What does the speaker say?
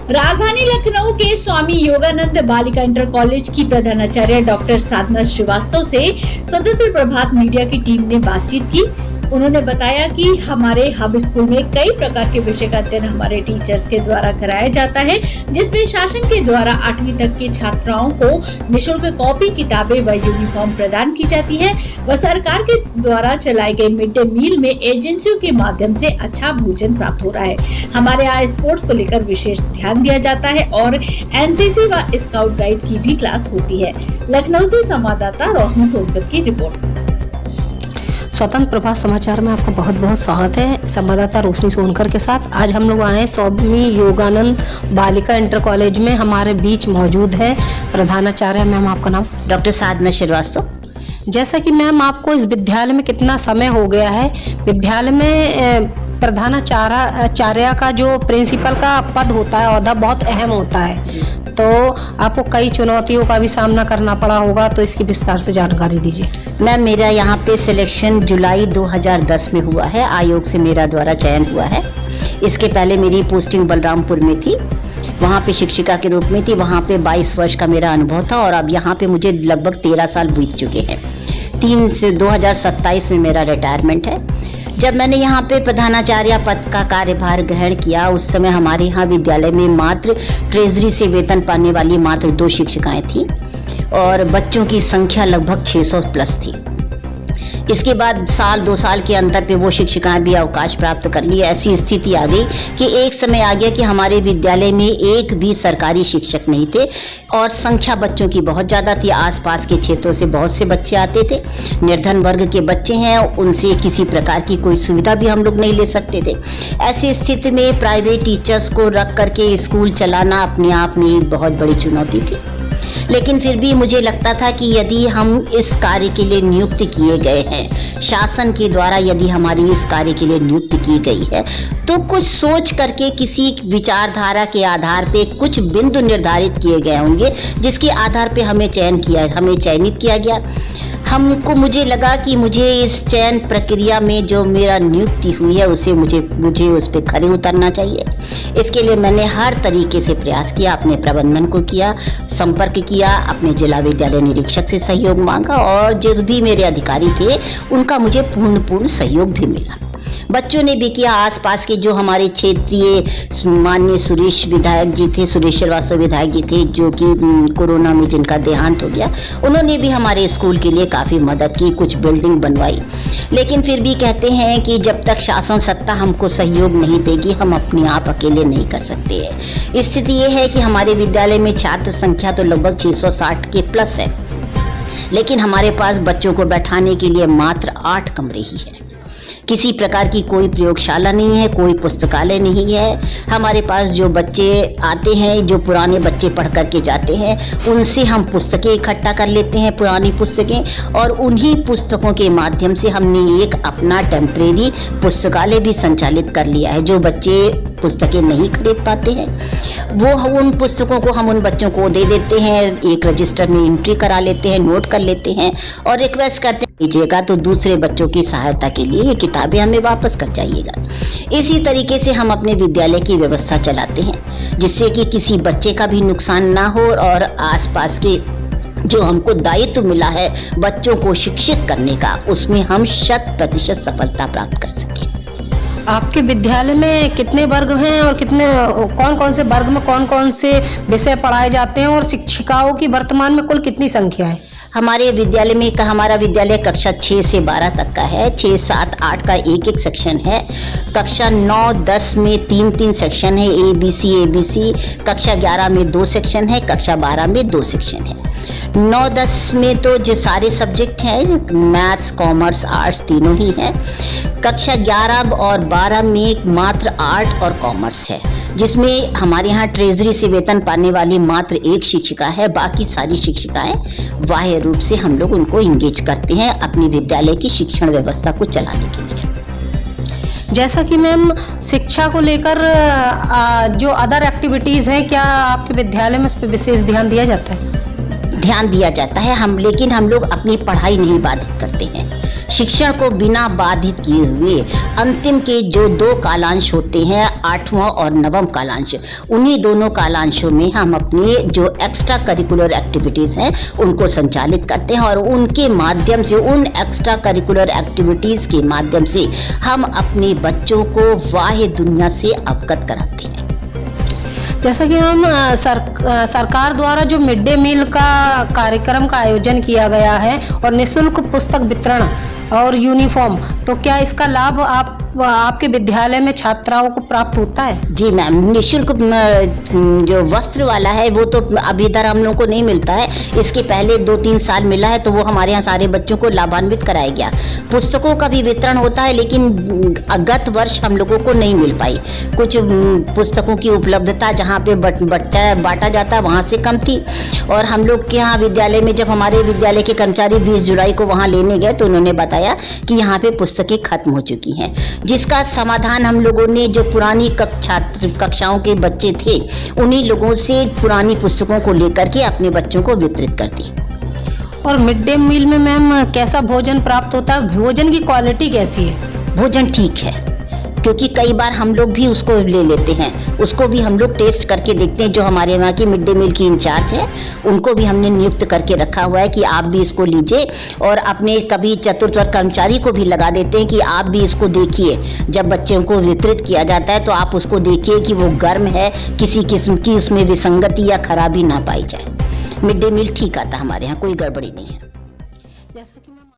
राजधानी लखनऊ के स्वामी योगानंद बालिका इंटर कॉलेज की प्रधानाचार्य डॉक्टर साधना श्रीवास्तव से स्वतंत्र प्रभात मीडिया की टीम ने बातचीत की। उन्होंने बताया कि हमारे हब स्कूल में कई प्रकार के विषय का अध्ययन हमारे टीचर्स के द्वारा कराया जाता है, जिसमें शासन के द्वारा 8वीं तक के छात्राओं को निःशुल्क कॉपी, किताबें व यूनिफॉर्म प्रदान की जाती है व सरकार के द्वारा चलाए गए मिड डे मील में एजेंसियों के माध्यम से अच्छा भोजन प्राप्त हो रहा है। हमारे यहाँ स्पोर्ट्स को लेकर विशेष ध्यान दिया जाता है और एनसीसी व स्काउट गाइड की भी क्लास होती है। लखनऊ से संवाददाता रोशनी सोनकर की रिपोर्ट। स्वतंत्र प्रभात समाचार में आपका बहुत बहुत स्वागत है। संवाददाता रोशनी सोनकर के साथ आज हम लोग आए स्वामी योगानंद बालिका इंटर कॉलेज में। हमारे बीच मौजूद है प्रधानाचार्य। मैम, आपका नाम? डॉक्टर साधना श्रीवास्तव। जैसा कि मैम, आपको इस विद्यालय में कितना समय हो गया है? विद्यालय में प्रधानाचार्य का जो प्रिंसिपल का पद होता है, ओहदा बहुत अहम होता है, तो आपको कई चुनौतियों का भी सामना करना पड़ा होगा, तो इसकी विस्तार से जानकारी दीजिए। मैम, मेरा यहाँ पे सिलेक्शन जुलाई 2010 में हुआ है। आयोग से मेरा द्वारा चयन हुआ है। इसके पहले मेरी पोस्टिंग बलरामपुर में थी, वहाँ पे शिक्षिका के रूप में थी। वहाँ पे 22 वर्ष का मेरा अनुभव था और अब यहाँ पे मुझे लगभग 13 साल बीत चुके हैं। 3 से 2027 में मेरा रिटायरमेंट है। जब मैंने यहाँ पे प्रधानाचार्य पद का कार्यभार ग्रहण किया, उस समय हमारे यहाँ विद्यालय में मात्र ट्रेजरी से वेतन पाने वाली मात्र 2 शिक्षिकाएं थीं और बच्चों की संख्या लगभग 600 प्लस थी। इसके बाद 2 साल के अंतर पे वो शिक्षिकाएं भी अवकाश प्राप्त कर ली। ऐसी स्थिति आ गई कि एक समय आ गया कि हमारे विद्यालय में एक भी सरकारी शिक्षक नहीं थे और संख्या बच्चों की बहुत ज़्यादा थी। आसपास के क्षेत्रों से बहुत से बच्चे आते थे। निर्धन वर्ग के बच्चे हैं, उनसे किसी प्रकार की कोई सुविधा भी हम लोग नहीं ले सकते थे। ऐसी स्थिति में प्राइवेट टीचर्स को रख करके स्कूल चलाना अपने आप में एक बहुत बड़ी चुनौती थी। लेकिन फिर भी मुझे लगता था कि यदि हम इस कार्य के लिए नियुक्त किए गए हैं, शासन के द्वारा यदि हमारी इस कार्य के लिए नियुक्त की गई है, तो कुछ सोच करके किसी विचारधारा के आधार पे कुछ बिंदु निर्धारित किए गए होंगे, जिसके आधार पे हमें चयनित किया गया। मुझे लगा कि मुझे इस चयन प्रक्रिया में जो मेरा नियुक्ति हुई है उसे मुझे उस पर खरे उतरना चाहिए। इसके लिए मैंने हर तरीके से प्रयास किया, अपने प्रबंधन को किया, संपर्क किया, अपने जिला विद्यालय निरीक्षक से सहयोग मांगा और जो भी मेरे अधिकारी थे उनका मुझे पूर्ण सहयोग भी मिला। बच्चों ने भी किया। आसपास के जो हमारे क्षेत्रीय माननीय सुरेश श्रीवास्तव विधायक जी थे, जो कि कोरोना में जिनका देहांत हो गया, उन्होंने भी हमारे स्कूल के लिए काफ़ी मदद की, कुछ बिल्डिंग बनवाई। लेकिन फिर भी कहते हैं कि जब तक शासन सत्ता हमको सहयोग नहीं देगी, हम अपने आप अकेले नहीं कर सकते हैं। स्थिति ये है कि हमारे विद्यालय में छात्र संख्या तो लगभग 660 के प्लस है, लेकिन हमारे पास बच्चों को बैठाने के लिए मात्र 8 कमरे ही है। किसी प्रकार की कोई प्रयोगशाला नहीं है, कोई पुस्तकालय नहीं है। हमारे पास जो बच्चे आते हैं, जो पुराने बच्चे पढ़ करके जाते हैं, उनसे हम पुस्तकें इकट्ठा कर लेते हैं, पुरानी पुस्तकें, और उन्हीं पुस्तकों के माध्यम से हमने एक अपना टेम्परेरी पुस्तकालय भी संचालित कर लिया है। जो बच्चे पुस्तकें नहीं खरीद पाते हैं, वो उन पुस्तकों को हम उन बच्चों को दे देते हैं, एक रजिस्टर में एंट्री करा लेते हैं, नोट कर लेते हैं और रिक्वेस्ट करते हैं लीजिएगा तो दूसरे बच्चों की सहायता के लिए ये किताबें हमें वापस कर जाइएगा। इसी तरीके से हम अपने विद्यालय की व्यवस्था चलाते हैं, जिससे कि किसी बच्चे का भी नुकसान ना हो और आसपास के जो हमको दायित्व मिला है बच्चों को शिक्षित करने का, उसमें हम 100% सफलता प्राप्त कर सकें। आपके विद्यालय में कितने वर्ग हैं और कौन कौन से वर्ग में कौन कौन से विषय पढ़ाए जाते हैं और शिक्षिकाओं की वर्तमान में कुल कितनी संख्या है? हमारे विद्यालय में हमारा विद्यालय कक्षा 6 से 12 तक का है। 6, 7, 8 का एक सेक्शन है। कक्षा 9, 10 में 3 सेक्शन है, ABC। कक्षा 11 में 2 सेक्शन है, कक्षा 12 में 2 सेक्शन है। 9, 10 में तो जो सारे सब्जेक्ट हैं, मैथ्स, कॉमर्स, आर्ट्स तीनों ही हैं। कक्षा 11 और 12 में मात्र आर्ट और कॉमर्स है, जिसमें हमारे यहाँ ट्रेजरी से वेतन पाने वाली मात्र 1 शिक्षिका है। बाकी सारी शिक्षिकाएं बाह्य रूप से हम लोग उनको इंगेज करते हैं अपनी विद्यालय की शिक्षण व्यवस्था को चलाने के लिए। जैसा कि मैम, शिक्षा को लेकर जो अदर एक्टिविटीज़ हैं, क्या आपके विद्यालय में उस पर विशेष ध्यान दिया जाता है? ध्यान दिया जाता है लेकिन हम लोग अपनी पढ़ाई नहीं बाधित करते हैं। शिक्षण को बिना बाधित किए हुए अंतिम के जो 2 कालांश होते हैं, 8वां और 9वां कालांश, उन्हीं दोनों कालांशों में हम अपने जो एक्स्ट्रा करिकुलर एक्टिविटीज़ हैं उनको संचालित करते हैं और उनके माध्यम से, उन एक्स्ट्रा करिकुलर एक्टिविटीज़ के माध्यम से हम अपने बच्चों को बाह्य दुनिया से अवगत कराते हैं। जैसा कि हम सरकार द्वारा जो मिड डे मील का कार्यक्रम का आयोजन किया गया है और निःशुल्क पुस्तक वितरण और यूनिफॉर्म, तो क्या इसका लाभ आपके विद्यालय में छात्राओं को प्राप्त होता है? जी मैम, निःशुल्क जो वस्त्र वाला है वो तो अभी इधर हम लोगों को नहीं मिलता है। इसके पहले 2-3 साल मिला है, तो वो हमारे यहाँ सारे बच्चों को लाभान्वित कराया गया। पुस्तकों का भी वितरण होता है, लेकिन गत वर्ष हम लोगों को नहीं मिल पाई। कुछ पुस्तकों की उपलब्धता जहाँ पे बांटा जाता वहाँ से कम थी, और हम लोग के यहाँ विद्यालय में जब हमारे विद्यालय के कर्मचारी 20 जुलाई को वहाँ लेने गए तो उन्होंने बताया कि यहाँ पे पुस्तकें खत्म हो चुकी हैं, जिसका समाधान हम लोगों ने, जो पुरानी कक्षाओं के बच्चे थे, उन्हीं लोगों से पुरानी पुस्तकों को लेकर के अपने बच्चों को वितरित कर दी। और मिड डे मील में मैम कैसा भोजन प्राप्त होता है? भोजन की क्वालिटी कैसी है? भोजन ठीक है, क्योंकि कई बार हम लोग भी उसको ले लेते हैं, उसको भी हम लोग टेस्ट करके देखते हैं। जो हमारे यहाँ की मिड डे मील की इंचार्ज है, उनको भी हमने नियुक्त करके रखा हुआ है कि आप भी इसको लीजिए, और अपने कभी चतुर्थ वर्ग कर्मचारी को भी लगा देते हैं कि आप भी इसको देखिए। जब बच्चों को वितरित किया जाता है तो आप उसको देखिए कि वो गर्म है, किसी किस्म की उसमें विसंगति या खराबी ना पाई जाए। मिड डे मील ठीक आता है हमारे यहाँ, कोई गड़बड़ी नहीं है।